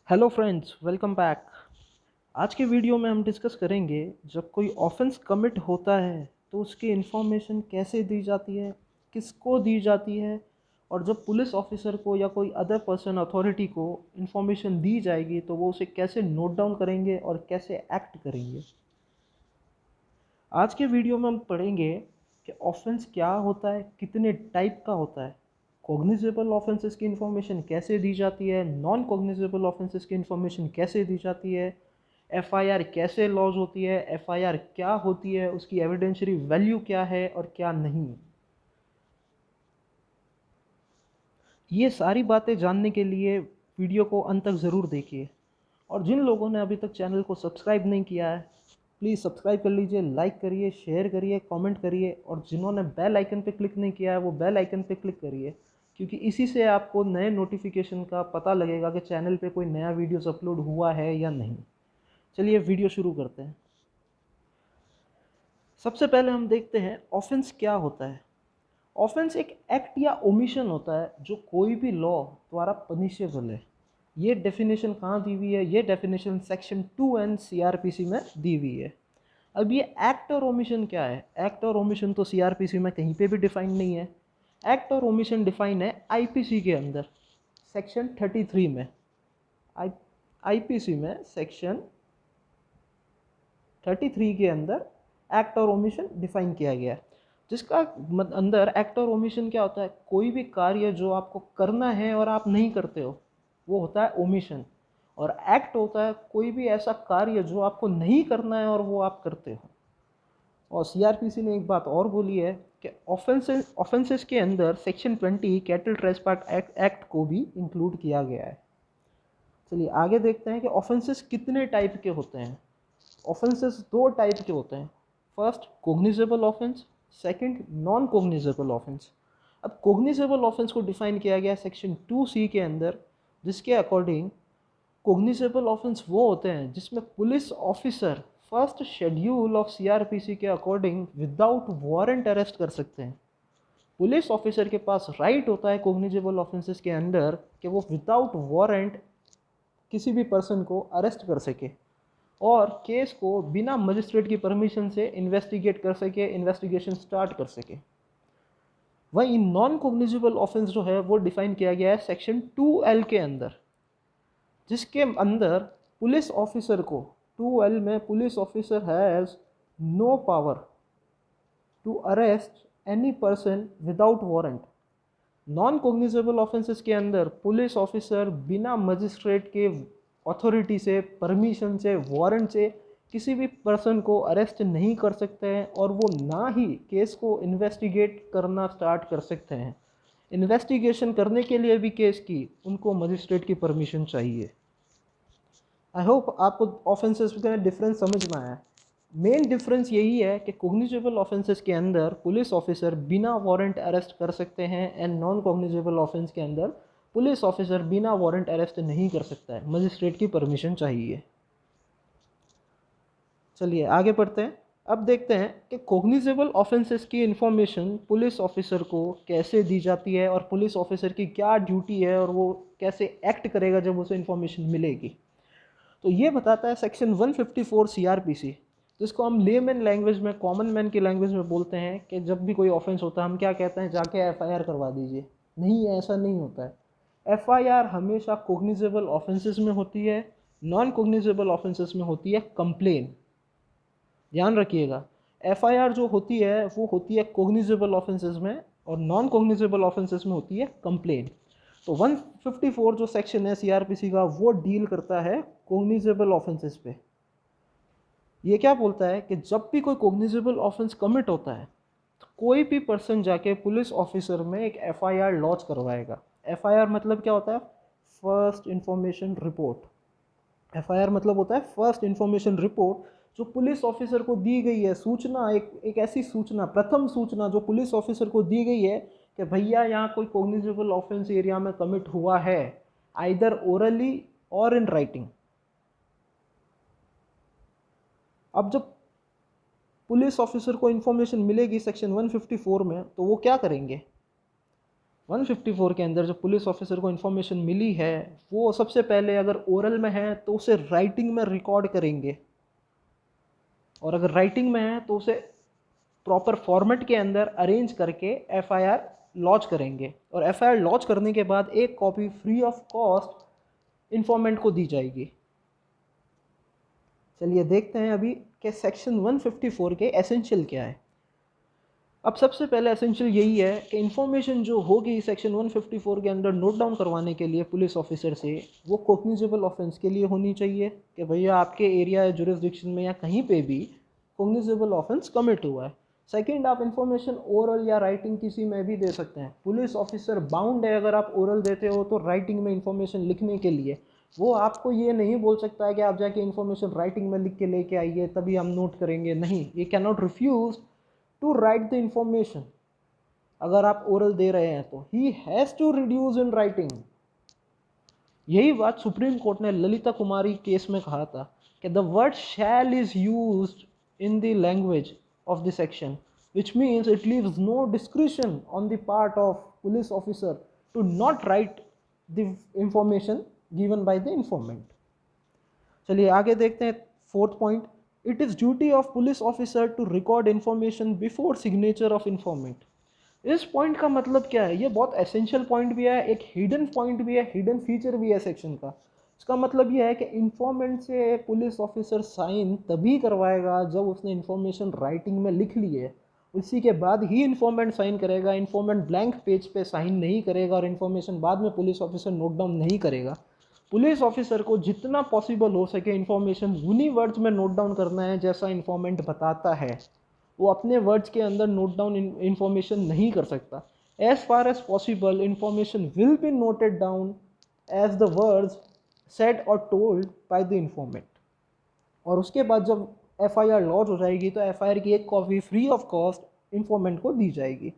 Hello friends, welcome back. आज के video में हम डिस्कस करेंगे जब कोई ऑफेंस कमिट होता है तो उसकी इन्फॉर्मेशन कैसे दी जाती है, किसको दी जाती है, और जब पुलिस ऑफिसर को या कोई अदर पर्सन अथॉरिटी को इन्फॉर्मेशन दी जाएगी तो वो उसे कैसे नोट डाउन करेंगे और कैसे एक्ट करेंगे। आज के वीडियो में हम पढ़ेंगे कि ऑफेंस क्या होता है, कितने टाइप का होता है, कॉग्निजेबल ऑफेंसेस की इन्फॉर्मेशन कैसे दी जाती है, नॉन कॉग्निजेबल ऑफेंसेस की इन्फॉर्मेशन कैसे दी जाती है, एफआईआर कैसे लॉज होती है, एफआईआर क्या होती है, उसकी एविडेंशियरी वैल्यू क्या है और क्या नहीं। ये सारी बातें जानने के लिए वीडियो को अंत तक ज़रूर देखिए। और जिन लोगों ने अभी तक चैनल को सब्सक्राइब नहीं किया है, प्लीज़ सब्सक्राइब कर लीजिए, लाइक करिए, शेयर करिए, कमेंट करिए, और जिन्होंने बेल आइकन पे क्लिक नहीं किया है वो बेल आइकन पे क्लिक करिए, क्योंकि इसी से आपको नए नोटिफिकेशन का पता लगेगा कि चैनल पे कोई नया वीडियोस अपलोड हुआ है या नहीं। चलिए वीडियो शुरू करते हैं। सबसे पहले हम देखते हैं ऑफेंस क्या होता है। ऑफेंस एक एक्ट या ओमिशन होता है जो कोई भी लॉ द्वारा पनिशेबल है। ये डेफिनेशन कहाँ दी हुई है? ये डेफिनेशन सेक्शन 2N सीआरपीसी में दी हुई है। अब ये एक्ट और ओमिशन क्या है? एक्ट और ओमिशन तो सीआरपीसी में कहीं पे भी डिफाइन नहीं है। एक्ट और ओमिशन डिफाइन है आईपीसी के अंदर सेक्शन 33 में। आई आईपीसी में सेक्शन 33 के अंदर एक्ट और ओमिशन डिफाइन किया गया है, जिसका अंदर एक्ट और ओमिशन क्या होता है? कोई भी कार्य जो आपको करना है और आप नहीं करते हो, वो होता है ओमिशन। और एक्ट होता है कोई भी ऐसा कार्य जो आपको नहीं करना है और वो आप करते हो। और सीआरपीसी ने एक बात और बोली है कि ऑफेंसेस के अंदर सेक्शन 20 कैटल ट्रेसपास एक्ट को भी इंक्लूड किया गया है। चलिए आगे देखते हैं कि ऑफेंसेस कितने टाइप के होते हैं। ऑफेंसेस दो टाइप के होते हैं। First cognisable offence, second non cognisable offence. अब कोग्निजेबल ऑफेंस को डिफाइन किया गया सेक्शन 2C के अंदर, जिसके अकॉर्डिंग कोग्निजेबल ऑफेंस वो होते हैं जिसमें police officer first schedule of CrPC के अकॉर्डिंग विदाउट वारंट अरेस्ट कर सकते हैं। पुलिस ऑफिसर के पास राइट होता है कोग्निजेबल ऑफेंसेस के अंदर कि वो विदाउट वारंट किसी भी पर्सन को अरेस्ट कर सके और केस को बिना मजिस्ट्रेट की परमिशन से इन्वेस्टिगेट कर सके, इन्वेस्टिगेशन स्टार्ट कर सके। वहीं नॉन कोग्निजेबल ऑफेंस जो है वो डिफाइन किया गया है सेक्शन 2L के अंदर, जिसके अंदर पुलिस ऑफिसर को 2L में police officer has no power to arrest any person without warrant. Non cognizable offences के अंदर पुलिस ऑफिसर बिना मजिस्ट्रेट के अथॉरिटी से, परमिशन से, वारंट से किसी भी पर्सन को अरेस्ट नहीं कर सकते हैं और वो ना ही केस को इन्वेस्टिगेट करना स्टार्ट कर सकते हैं। इन्वेस्टिगेशन करने के लिए भी केस की उनको मजिस्ट्रेट की परमिशन चाहिए। आई होप आपको ऑफेंसेस का डिफरेंस समझ में आया है। मेन डिफरेंस यही है कि कोग्निजेबल ऑफेंसेस के अंदर पुलिस ऑफिसर बिना वारंट अरेस्ट कर सकते हैं एंड नॉन कोग्निजेबल ऑफेंस के अंदर पुलिस ऑफिसर बिना वारंट अरेस्ट नहीं कर सकता है, मजिस्ट्रेट की परमिशन चाहिए। चलिए आगे बढ़ते हैं। अब देखते हैं कि कोग्निजेबल ऑफेंसेस की इन्फॉर्मेशन पुलिस ऑफिसर को कैसे दी जाती है और पुलिस ऑफिसर की क्या ड्यूटी है और वो कैसे एक्ट करेगा जब उसे इन्फॉर्मेशन मिलेगी। तो ये बताता है सेक्शन 154 सीआरपीसी, जिसको हम लेमैन लैंग्वेज में, कॉमन मैन की लैंग्वेज में बोलते हैं कि जब भी कोई ऑफेंस होता है हम क्या कहते हैं? जाके एफआईआर करवा दीजिए। नहीं, ऐसा नहीं होता है। एफआईआर हमेशा कोग्निजेबल ऑफेंसेस में होती है, नॉन कोग्निजेबल ऑफेंसेस में होती है कंप्लेन। ध्यान रखिएगा, एफआईआर जो होती है वो होती है कोग्निजेबल ऑफेंसेस में और नॉन कोग्निजेबल ऑफेंसेस में होती है कंप्लेन। तो 154 जो सेक्शन है सीआरपीसी का वो डील करता है कोग्निजेबल ऑफेंसेस पे। ये क्या बोलता है कि जब भी कोई कोग्निजेबल ऑफेंस कमिट होता है तो कोई भी पर्सन जाके पुलिस ऑफिसर में एक एफआईआर लॉन्च करवाएगा। एफआईआर मतलब क्या होता है? First information report. एफआईआर मतलब होता है फर्स्ट इंफॉर्मेशन रिपोर्ट, जो पुलिस ऑफिसर को दी गई है सूचना, एक ऐसी सूचना, प्रथम सूचना जो पुलिस ऑफिसर को दी गई है कि भैया यहाँ कोई कॉग्निजेबल ऑफेंस एरिया में कमिट हुआ है, आइदर ओरली और इन राइटिंग। अब जब पुलिस ऑफिसर को इन्फॉर्मेशन मिलेगी सेक्शन 154 में तो वो क्या करेंगे? 154 के अंदर जो पुलिस ऑफिसर को इन्फॉर्मेशन मिली है वो सबसे पहले अगर ओरल में है तो उसे राइटिंग में रिकॉर्ड करेंगे, और अगर राइटिंग में है तो उसे प्रॉपर फॉर्मेट के अंदर अरेंज करके एफआईआर लॉन्च करेंगे, और एफआईआर लॉन्च करने के बाद एक copy free of cost informant को दी जाएगी। चलिए देखते हैं अभी कि सेक्शन 154 के एसेंशियल क्या है। अब सबसे पहले एसेंशियल यही है कि इन्फॉर्मेशन जो होगी सेक्शन 154 के अंदर नोट डाउन करवाने के लिए पुलिस ऑफिसर से, वो कॉग्निजेबल ऑफेंस के लिए होनी चाहिए कि भैया आपके एरिया जुरिस्डिक्शन में या कहीं पे भी कॉग्निजेबल ऑफेंस कमिट हुआ है। सेकंड, आप इन्फॉर्मेशन ओरल या राइटिंग किसी में भी दे सकते हैं। पुलिस ऑफिसर बाउंड है, अगर आप ओरल देते हो तो राइटिंग में इन्फॉर्मेशन लिखने के लिए। वो आपको ये नहीं बोल सकता है कि आप जाके इन्फॉर्मेशन राइटिंग में लिख के लेके आइए तभी हम नोट करेंगे, नहीं, ये can not refuse to write the information. अगर आप ओरल दे रहे हैं तो he has to reduce in writing. यही बात सुप्रीम कोर्ट ने ललिता कुमारी केस में कहा था कि the word shall is used in the language of the section, which means it leaves no discretion on the part of police officer to not write the information given by the informant. चलिए आगे देखते हैं fourth point, it is duty of police officer to record information before signature of informant. इस point का मतलब क्या है? ये बहुत एसेंशियल पॉइंट भी है, एक हिडन पॉइंट भी है, हिडन फीचर भी है सेक्शन का। इसका मतलब ये है कि इन्फॉर्मेंट से पुलिस ऑफिसर साइन तभी करवाएगा जब उसने इन्फॉर्मेशन राइटिंग में लिख ली है, उसी के बाद ही इन्फॉर्मेंट साइन करेगा। इन्फॉर्मेंट ब्लैंक पेज पे साइन नहीं करेगा और इन्फॉर्मेशन बाद में पुलिस ऑफिसर नोट डाउन नहीं करेगा। पुलिस ऑफिसर को जितना पॉसिबल हो सके इन्फॉर्मेशन उन्हीं वर्ड्स में नोट डाउन करना है जैसा इन्फॉर्मेंट बताता है। वो अपने वर्ड्स के अंदर नोट डाउन इन्फॉर्मेशन नहीं कर सकता। As far as possible information will be noted down as the words said और टोल्ड बाय द इन्फॉर्मेंट। और उसके बाद जब एफआईआर लॉन्च हो जाएगी तो एफआईआर की एक copy free of cost informant को दी जाएगी।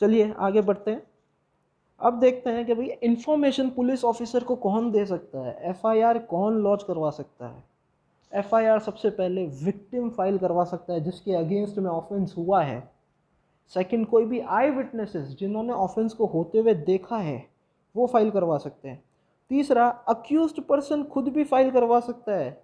चलिए आगे बढ़ते हैं। अब देखते हैं कि भाई इन्फॉर्मेशन पुलिस ऑफिसर को कौन दे सकता है, एफआईआर कौन लॉन्च करवा सकता है। एफआईआर सबसे पहले विक्टिम फाइल करवा सकता है जिसके अगेंस्ट में ऑफेंस हुआ है। सेकंड, कोई भी आई विटनेसेस जिन्होंने ऑफेंस को होते हुए देखा है वो फाइल करवा सकते हैं। तीसरा, अक्यूज्ड पर्सन खुद भी फाइल करवा सकता है।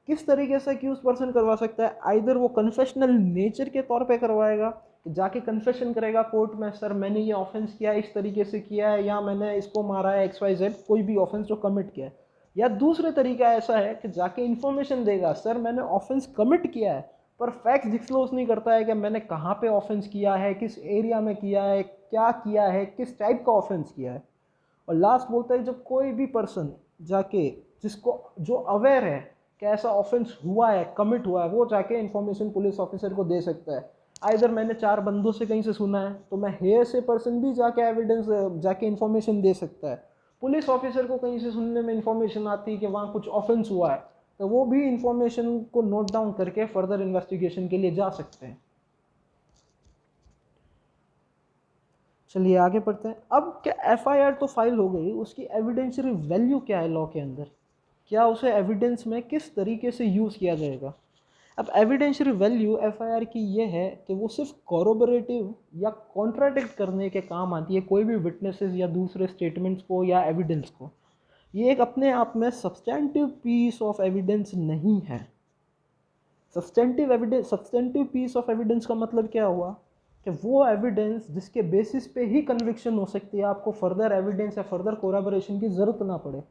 किस तरीके से अक्यूज्ड पर्सन करवा सकता है? आइदर वो कन्फेशनल नेचर के तौर पे करवाएगा, जाके कन्फेशन करेगा कोर्ट में, सर मैंने ये ऑफेंस किया है, इस तरीके से किया है, या मैंने इसको मारा है, XYZ, कोई भी ऑफेंस जो कमिट किया है। या दूसरे तरीका ऐसा है कि जाके इन्फॉर्मेशन देगा, सर मैंने ऑफेंस कमिट किया है, पर फैक्ट्स डिस्क्लोज नहीं करता है कि मैंने कहाँ पे ऑफेंस किया है, किस एरिया में किया है, क्या किया है, किस टाइप का ऑफेंस किया है। और लास्ट बोलता है जब कोई भी पर्सन जाके जिसको जो अवेयर है कि ऐसा ऑफेंस हुआ है, कमिट हुआ है, वो जाके इन्फॉर्मेशन पुलिस ऑफिसर को दे सकता है। आइदर मैंने 4 बंदों से कहीं से सुना है तो मैं हेयर से पर्सन भी जाके एविडेंस जाके इन्फॉर्मेशन दे सकता है। पुलिस ऑफिसर को कहीं से सुनने में इन्फॉर्मेशन आती है कि वहाँ कुछ ऑफेंस हुआ है तो वो भी इन्फॉर्मेशन को नोट डाउन करके फर्दर इन्वेस्टिगेशन के लिए जा सकते हैं। चलिए आगे बढ़ते हैं। अब क्या एफआईआर तो फाइल हो गई, उसकी एविडेंशियरी वैल्यू क्या है लॉ के अंदर? क्या उसे एविडेंस में किस तरीके से यूज़ किया जाएगा? अब एविडेंशियरी वैल्यू एफआईआर की ये है कि वो सिर्फ कॉरोबरेटिव या कॉन्ट्राडिक्ट करने के काम आती है कोई भी विटनेसेस या दूसरे स्टेटमेंट्स को या एविडेंस को। ये एक अपने आप में सब्सटेंटिव पीस ऑफ एविडेंस नहीं है। सब्सटेंटिव पीस ऑफ एविडेंस का मतलब क्या हुआ कि वो एविडेंस जिसके बेसिस पे ही कन्विक्शन हो सकती है, आपको फर्दर एविडेंस या फर्दर कोराबोरेशन की ज़रूरत ना पड़े।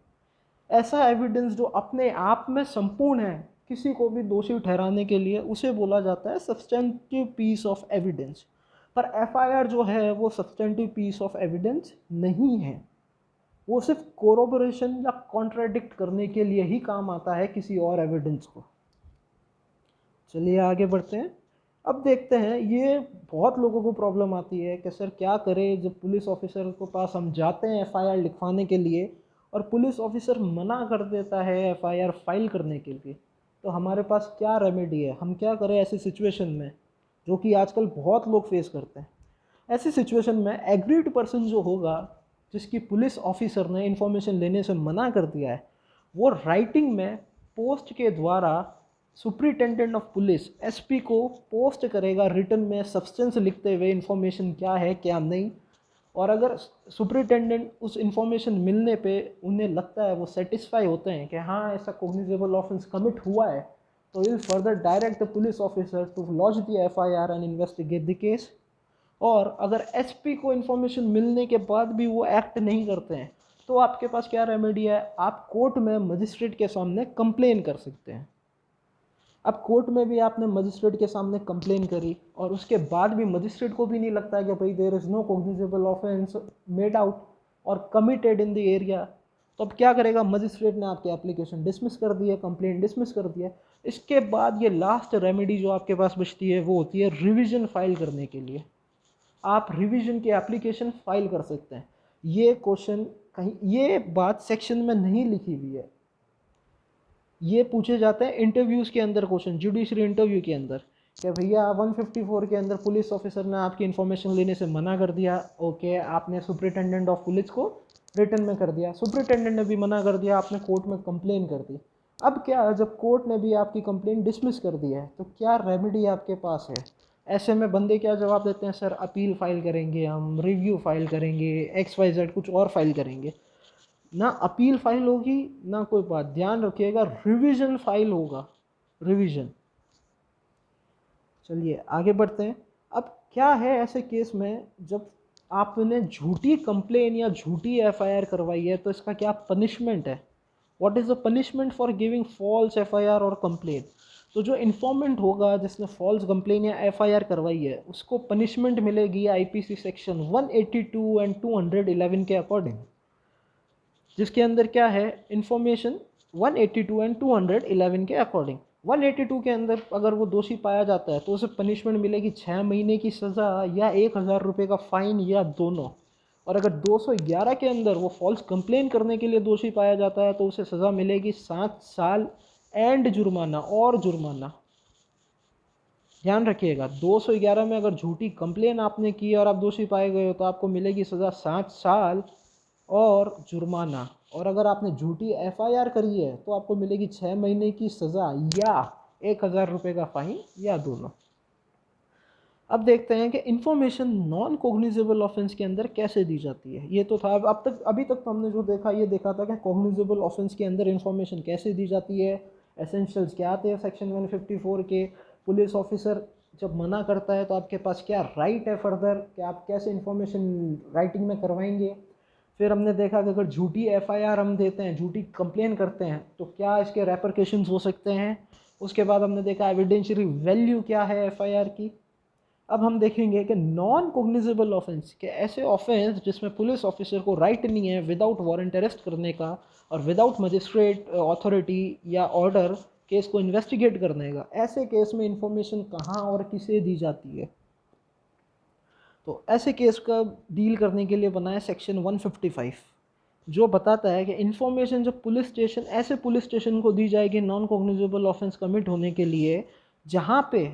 ऐसा एविडेंस जो अपने आप में संपूर्ण है किसी को भी दोषी ठहराने के लिए, उसे बोला जाता है सब्सटेंटिव पीस ऑफ एविडेंस। पर एफआईआर जो है वो सब्सटेंटिव पीस ऑफ एविडेंस नहीं है, वो सिर्फ कोरोबोरेशन या कॉन्ट्राडिक्ट करने के लिए ही काम आता है किसी और एविडेंस को। चलिए आगे बढ़ते हैं। अब देखते हैं, ये बहुत लोगों को प्रॉब्लम आती है कि सर क्या करें जब पुलिस ऑफिसर के पास हम जाते हैं एफआईआर लिखवाने के लिए और पुलिस ऑफिसर मना कर देता है एफआईआर फाइल करने के लिए, तो हमारे पास क्या रेमेडी है, हम क्या करें ऐसी सिचुएशन में, जो कि आजकल बहुत लोग फेस करते हैं। ऐसी सिचुएशन में एग्रीड पर्सन जो होगा, जिसकी पुलिस ऑफिसर ने इन्फॉर्मेशन लेने से मना कर दिया है, वो राइटिंग में पोस्ट के द्वारा सुपरिटेंडेंट ऑफ पुलिस एसपी को पोस्ट करेगा रिटन में सब्सटेंस लिखते हुए इन्फॉर्मेशन क्या है क्या नहीं, और अगर सुपरिटेंडेंट उस इंफॉर्मेशन मिलने पे उन्हें लगता है, वो सेटिस्फाई होते हैं कि हाँ ऐसा कॉग्निजेबल ऑफेंस कमिट हुआ है, तो will further direct the police officer to launch the FIR and investigate the case. और अगर एसपी को इन्फॉर्मेशन मिलने के बाद भी वो एक्ट नहीं करते हैं तो आपके पास क्या रेमेडी है, आप कोर्ट में मजिस्ट्रेट के सामने कंप्लेन कर सकते हैं। अब कोर्ट में भी आपने मजिस्ट्रेट के सामने कंप्लेन करी और उसके बाद भी मजिस्ट्रेट को भी नहीं लगता कि भाई there is no cognizable offence made out और कमिटेड इन द एरिया, तो अब क्या करेगा, मजिस्ट्रेट ने आपकी एप्लीकेशन डिसमिस कर दी है, कंप्लेन डिसमिस कर दिया। इसके बाद ये लास्ट रेमेडी जो आपके पास बचती है वो होती है रिविज़न फाइल करने के लिए। आप रिवीजन की एप्लीकेशन फाइल कर सकते हैं। ये क्वेश्चन कहीं, ये बात सेक्शन में नहीं लिखी हुई है, ये पूछे जाते हैं इंटरव्यूज़ के अंदर क्वेश्चन, जुडिशरी इंटरव्यू के अंदर, कि भैया 154 के अंदर पुलिस ऑफिसर ने आपकी इन्फॉर्मेशन लेने से मना कर दिया, ओके आपने सुपरिटेंडेंट ऑफ पुलिस को रिटन में कर दिया, सुपरिटेंडेंट ने भी मना कर दिया, आपने कोर्ट में कंप्लेन कर दी। अब क्या, जब कोर्ट ने भी आपकी कंप्लेन डिसमिस कर दी है तो क्या रेमेडी आपके पास है? ऐसे में बंदे क्या जवाब देते हैं, सर अपील फाइल करेंगे, हम रिव्यू फाइल करेंगे, XYZ कुछ और फाइल करेंगे। ना अपील फाइल होगी ना कोई बात, ध्यान रखिएगा रिवीजन फाइल होगा, रिवीजन। चलिए आगे बढ़ते हैं। अब क्या है ऐसे केस में जब आपने झूठी कंप्लेन या झूठी FIR करवाई है तो इसका क्या पनिशमेंट है? What is the punishment for giving false FIR और कंप्लेन? तो जो इन्फॉर्मेंट होगा जिसने फॉल्स कंप्लेन या FIR करवाई है उसको पनिशमेंट मिलेगी IPC सेक्शन 182 एंड 211 के अकॉर्डिंग, जिसके अंदर क्या है इन्फॉर्मेशन 182 एंड 211 के अकॉर्डिंग। 182 के अंदर अगर वो दोषी पाया जाता है तो उसे पनिशमेंट मिलेगी 6 महीने की सज़ा या 1000 रुपये का फ़ाइन या दोनों। और अगर 211 के अंदर वो फॉल्स कंप्लेन करने के लिए दोषी पाया जाता है तो उसे सज़ा मिलेगी 7 साल एंड जुर्माना और जुर्माना। ध्यान रखिएगा 211 में अगर झूठी कंप्लेन आपने की और आप दोषी पाए गए हो तो आपको मिलेगी सज़ा 7 साल और जुर्माना, और अगर आपने झूठी FIR करी है तो आपको मिलेगी 6 महीने की सज़ा या 1000 रुपये का फ़ाइन या दोनों। अब देखते हैं कि इन्फॉर्मेशन नॉन कॉग्निजेबल ऑफेंस के अंदर कैसे दी जाती है। ये तो था अब तक, अभी तक तो हमने जो देखा ये देखा था कि कॉग्निजेबल ऑफेंस के अंदर इन्फॉर्मेशन कैसे दी जाती है, एसेंशियल्स क्या आते हैं सेक्शन 154 के, पुलिस ऑफिसर जब मना करता है तो आपके पास क्या राइट है फर्दर कि आप कैसे इन्फॉर्मेशन राइटिंग में करवाएंगे। फिर हमने देखा कि अगर झूठी FIR हम देते हैं, झूठी कंप्लेन करते हैं तो क्या इसके रेपरकेशंस हो सकते हैं। उसके बाद हमने देखा एविडेंशियरी वैल्यू क्या है FIR की। अब हम देखेंगे कि नॉन कॉग्निजेबल ऑफेंस के ऐसे ऑफेंस जिसमें पुलिस ऑफिसर को राइट नहीं है विदाउट वारंट अरेस्ट करने का और विदाउट मजिस्ट्रेट अथॉरिटी या ऑर्डर केस को इन्वेस्टिगेट करने का, ऐसे केस में इंफॉर्मेशन कहाँ और किसे दी जाती है। तो ऐसे केस का डील करने के लिए बना है सेक्शन 155 जो बताता है कि इन्फॉर्मेशन जब पुलिस स्टेशन, ऐसे पुलिस स्टेशन को दी जाएगी नॉन कॉग्निजेबल ऑफेंस कमिट होने के लिए जहाँ पे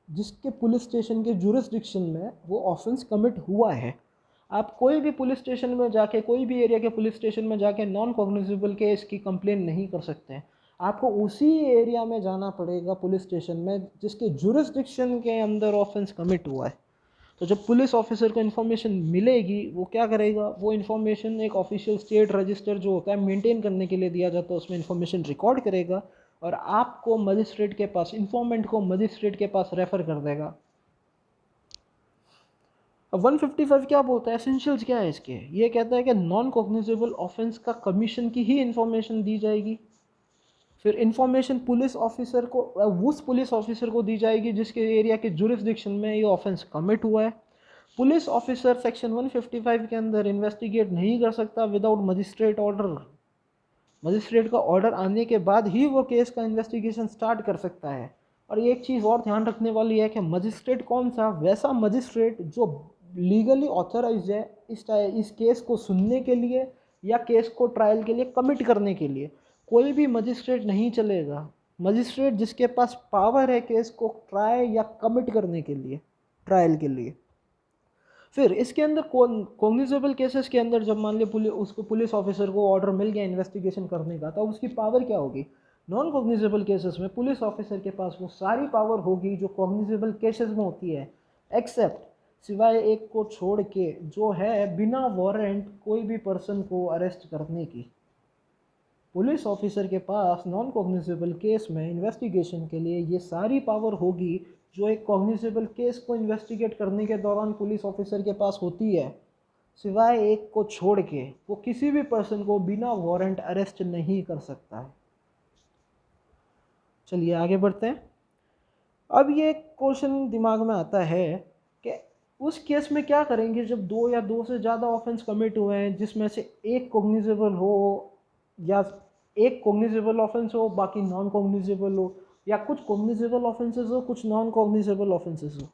जिसके पुलिस स्टेशन के जुरिस्डिक्शन में वो ऑफेंस कमिट हुआ है। आप कोई भी पुलिस स्टेशन में जाके, कोई भी एरिया के पुलिस स्टेशन में जाके नॉन कॉग्निजेबल केस की कंप्लेन नहीं कर सकते हैं। आपको उसी एरिया में जाना पड़ेगा पुलिस स्टेशन में जिसके जुरिस्डिक्शन के अंदर ऑफेंस कमिट हुआ है। तो जब पुलिस ऑफिसर को इन्फॉर्मेशन मिलेगी वो क्या करेगा, वो इन्फॉर्मेशन एक ऑफिशियल स्टेट रजिस्टर जो होता है मेंटेन करने के लिए दिया जाता है उसमें इन्फॉर्मेशन रिकॉर्ड करेगा और आपको मजिस्ट्रेट के पास, इन्फॉर्मेंट को मजिस्ट्रेट के पास रेफ़र कर देगा। अब 155 क्या बोलता है, एसेंशियल्स क्या है इसके, ये कहता है कि नॉन कॉग्निजेबल ऑफेंस का कमीशन की ही इन्फॉर्मेशन दी जाएगी। फिर इन्फॉर्मेशन पुलिस ऑफिसर को, उस पुलिस ऑफिसर को दी जाएगी जिसके एरिया के जुरिस्डिक्शन में ये ऑफेंस कमिट हुआ है। पुलिस ऑफिसर सेक्शन 155 के अंदर इन्वेस्टिगेट नहीं कर सकता विदाउट मजिस्ट्रेट ऑर्डर। मजिस्ट्रेट का ऑर्डर आने के बाद ही वो केस का इन्वेस्टिगेशन स्टार्ट कर सकता है। और एक चीज़ और ध्यान रखने वाली है कि मजिस्ट्रेट कौन सा, वैसा मजिस्ट्रेट जो लीगली ऑथराइज है इस केस को सुनने के लिए या केस को ट्रायल के लिए कमिट करने के लिए। कोई भी मजिस्ट्रेट नहीं चलेगा, मजिस्ट्रेट जिसके पास पावर है केस को ट्राई या कमिट करने के लिए, ट्रायल के लिए। फिर इसके अंदर कॉग्निजेबल केसेस के अंदर जब मान लिया उसको पुलिस ऑफिसर को ऑर्डर मिल गया इन्वेस्टिगेशन करने का, तो उसकी पावर क्या होगी, नॉन कॉग्निजेबल केसेस में पुलिस ऑफिसर के पास वो सारी पावर होगी जो कॉग्निजेबल केसेस में होती है, एक्सेप्ट सिवाय एक को छोड़ के, जो है बिना वारंट कोई भी पर्सन को अरेस्ट करने की। पुलिस ऑफिसर के पास नॉन कॉग्निजेबल केस में इन्वेस्टिगेशन के लिए ये सारी पावर होगी जो एक कॉग्निजेबल केस को इन्वेस्टिगेट करने के दौरान पुलिस ऑफिसर के पास होती है, सिवाय एक को छोड़ के वो किसी भी पर्सन को बिना वारंट अरेस्ट नहीं कर सकता है। चलिए आगे बढ़ते हैं। अब ये क्वेश्चन दिमाग में आता है कि उस केस में क्या करेंगे जब दो या दो से ज़्यादा ऑफेंस कमिट हुए हैं, जिसमें से एक कॉग्निजेबल हो या एक कॉग्निजेबल ऑफेंस हो बाकी नॉन कॉग्निजेबल हो, या कुछ कॉग्निजेबल ऑफेंसेस हो कुछ नॉन कॉग्निजेबल ऑफेंसेस हो।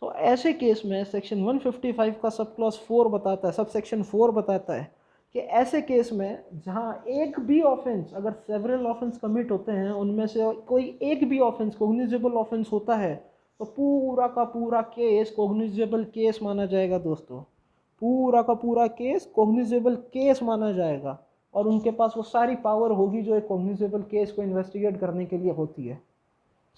तो ऐसे केस में सेक्शन 155 का सब क्लॉज 4 बताता है, सब सेक्शन 4 बताता है कि ऐसे केस में जहाँ एक भी ऑफेंस, अगर सेवरल ऑफेंस कमिट होते हैं उनमें से कोई एक भी ऑफेंस कॉग्निजेबल ऑफेंस होता है, तो पूरा का पूरा केस कॉग्निजेबल केस माना जाएगा दोस्तों। पूरा का पूरा केस कॉग्निजेबल केस माना जाएगा और उनके पास वो सारी पावर होगी जो एक कॉग्निजेबल केस को इन्वेस्टिगेट करने के लिए होती है।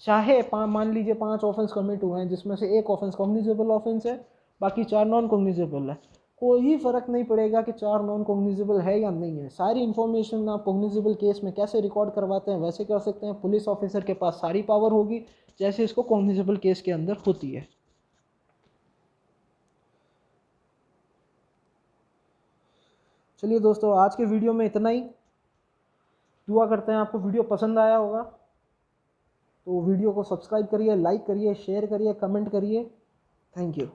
चाहे मान लीजिए 5 ऑफेंस कमिट हुए हैं जिसमें से एक ऑफेंस कॉग्निजेबल ऑफेंस है, बाकी 4 नॉन कॉग्निजेबल है, कोई फ़र्क नहीं पड़ेगा कि 4 नॉन कॉग्निजेबल है या नहीं है। सारी इन्फॉर्मेशन आप कॉग्निजेबल केस में कैसे रिकॉर्ड करवाते हैं वैसे कर सकते हैं। पुलिस ऑफिसर के पास सारी पावर होगी जैसे इसको कॉग्निजेबल केस के अंदर होती है। चलिए दोस्तों, आज के वीडियो में इतना ही। दुआ करते हैं आपको वीडियो पसंद आया होगा। तो वीडियो को सब्सक्राइब करिए, लाइक करिए, शेयर करिए, कमेंट करिए। Thank you.